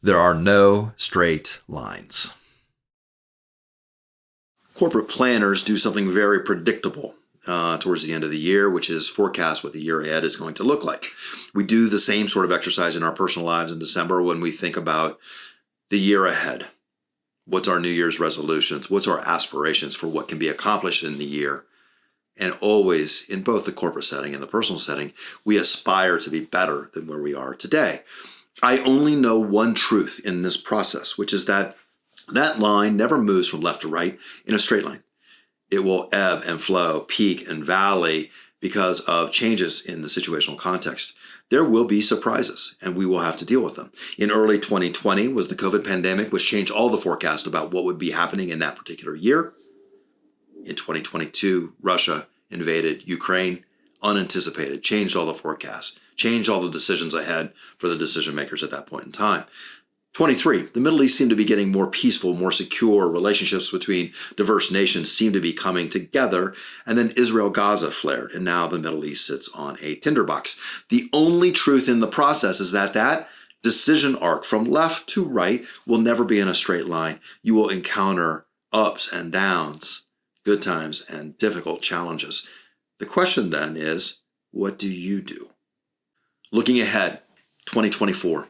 There are no straight lines. Corporate planners do something very predictable towards the end of the year, which is forecast what the year ahead is going to look like. We do the same sort of exercise in our personal lives in December when we think about the year ahead. What's our New Year's resolutions? What's our aspirations for what can be accomplished in the year? And always, in both the corporate setting and the personal setting, we aspire to be better than where we are today. I only know one truth in this process, which is that line never moves from left to right in a straight line. It will ebb and flow, peak and valley because of changes in the situational context. There will be surprises, and we will have to deal with them. In early 2020 was the COVID pandemic, which changed all the forecasts about what would be happening in that particular year. In 2022, Russia invaded Ukraine, unanticipated, changed all the forecasts, changed all the decisions ahead for the decision makers at that point in time. 23, the Middle East seemed to be getting more peaceful, more secure. Relationships between diverse nations seemed to be coming together. And then Israel-Gaza flared, and now the Middle East sits on a tinderbox. The only truth in the process is that decision arc from left to right will never be in a straight line. You will encounter ups and downs, good times and difficult challenges. The question then is, what do you do? Looking ahead, 2024.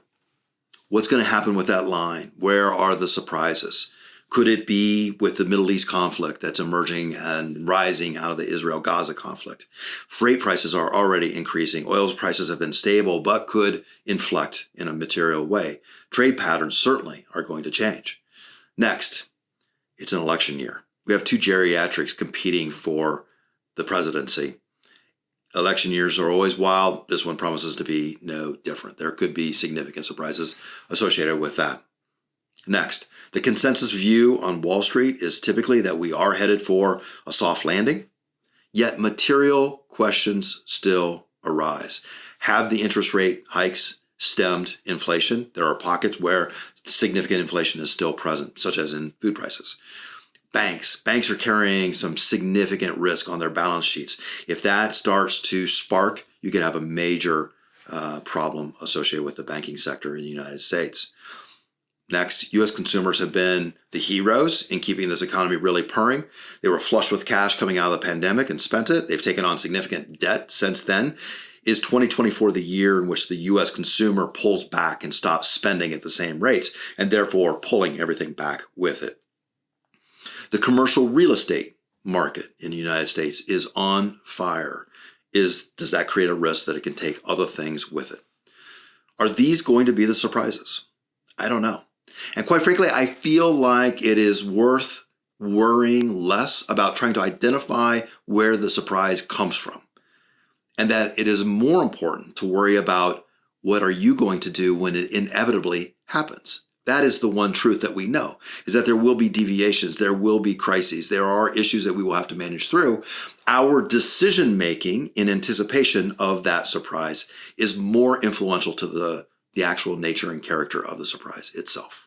What's going to happen with that line? Where are the surprises? Could it be with the Middle East conflict that's emerging and rising out of the Israel-Gaza conflict? Freight prices are already increasing. Oil prices have been stable, but could inflect in a material way. Trade patterns certainly are going to change. Next, it's an election year. We have two geriatrics competing for the presidency. Election years are always wild. This one promises to be no different. There could be significant surprises associated with that. Next, the consensus view on Wall Street is typically that we are headed for a soft landing, yet material questions still arise. Have the interest rate hikes stemmed inflation? There are pockets where significant inflation is still present, such as in food prices. Banks are carrying some significant risk on their balance sheets. If that starts to spark, you could have a major problem associated with the banking sector in the United States. Next, U.S. consumers have been the heroes in keeping this economy really purring. They were flush with cash coming out of the pandemic and spent it. They've taken on significant debt since then. Is 2024 the year in which the U.S. consumer pulls back and stops spending at the same rates, and therefore pulling everything back with it? The commercial real estate market in the United States is on fire. Does that create a risk that it can take other things with it? Are these going to be the surprises? I don't know. And quite frankly, I feel like it is worth worrying less about trying to identify where the surprise comes from. And that it is more important to worry about what are you going to do when it inevitably happens. That is the one truth that we know, is that there will be deviations, there will be crises, there are issues that we will have to manage through. Our decision-making in anticipation of that surprise is more influential to the actual nature and character of the surprise itself.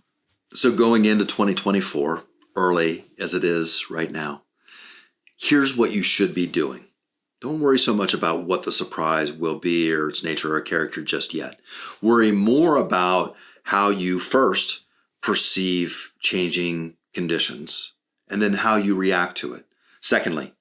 So going into 2024, early as it is right now, here's what you should be doing. Don't worry so much about what the surprise will be or its nature or character just yet. Worry more about how you first perceive changing conditions and then how you react to it. Secondly,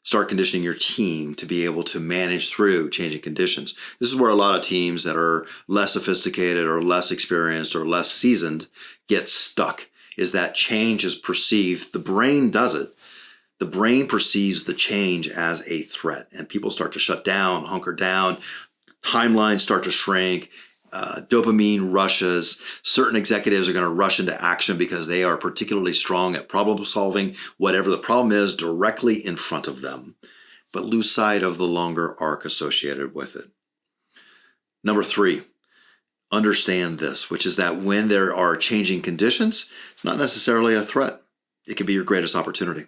start conditioning your team to be able to manage through changing conditions. This is where a lot of teams that are less sophisticated or less experienced or less seasoned get stuck, is that change is perceived. The brain does it. The brain perceives the change as a threat, and people start to shut down, hunker down, timelines start to shrink, dopamine rushes. Certain executives are going to rush into action because they are particularly strong at problem solving, whatever the problem is, directly in front of them, but lose sight of the longer arc associated with it. Number 3, understand this, which is that when there are changing conditions, it's not necessarily a threat. It can be your greatest opportunity.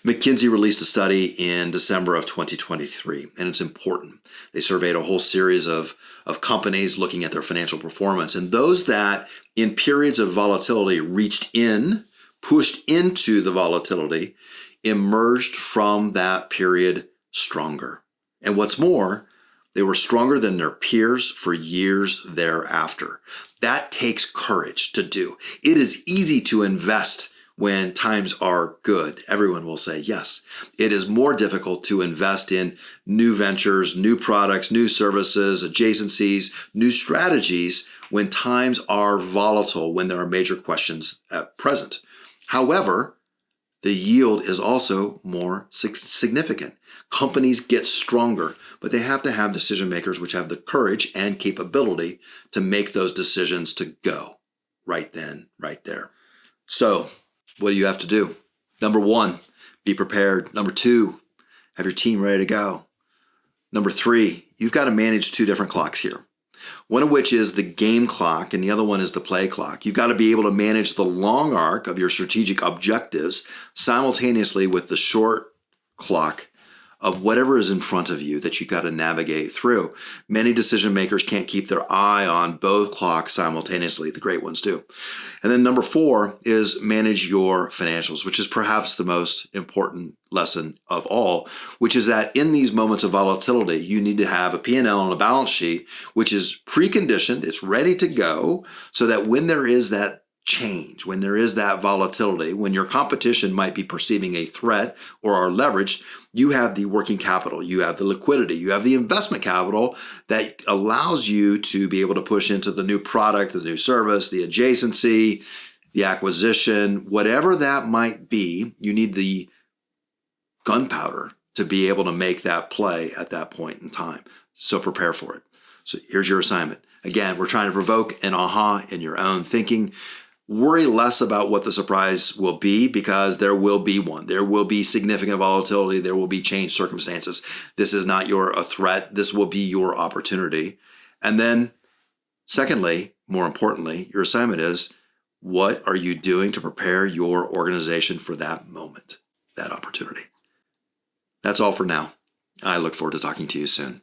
McKinsey released a study in December of 2023, and it's important. They surveyed a whole series of companies looking at their financial performance, and those that in periods of volatility pushed into the volatility, emerged from that period stronger. And what's more, they were stronger than their peers for years thereafter. That takes courage to do. It is easy to invest when times are good. Everyone will say yes. It is more difficult to invest in new ventures, new products, new services, adjacencies, new strategies when times are volatile, when there are major questions at present. However, the yield is also more significant. Companies get stronger, but they have to have decision makers which have the courage and capability to make those decisions to go right then, right there. So, what do you have to do? Number one, be prepared. Number two, have your team ready to go. Number three, you've got to manage two different clocks here. One of which is the game clock and the other one is the play clock. You've got to be able to manage the long arc of your strategic objectives simultaneously with the short clock of whatever is in front of you that you've got to navigate through. Many decision makers can't keep their eye on both clocks simultaneously. The great ones do. And then number four is manage your financials, which is perhaps the most important lesson of all, which is that in these moments of volatility, you need to have a P&L and a balance sheet, which is preconditioned, it's ready to go, so that when there is that change, when there is that volatility, when your competition might be perceiving a threat or are leveraged, you have the working capital, you have the liquidity, you have the investment capital that allows you to be able to push into the new product, the new service, the adjacency, the acquisition, whatever that might be. You need the gunpowder to be able to make that play at that point in time. So prepare for it. So here's your assignment. Again, we're trying to provoke an aha in your own thinking. Worry less about what the surprise will be because there will be one. There will be significant volatility. There will be changed circumstances. This is not a threat. This will be your opportunity. And then secondly, more importantly, your assignment is what are you doing to prepare your organization for that moment, that opportunity? That's all for now. I look forward to talking to you soon.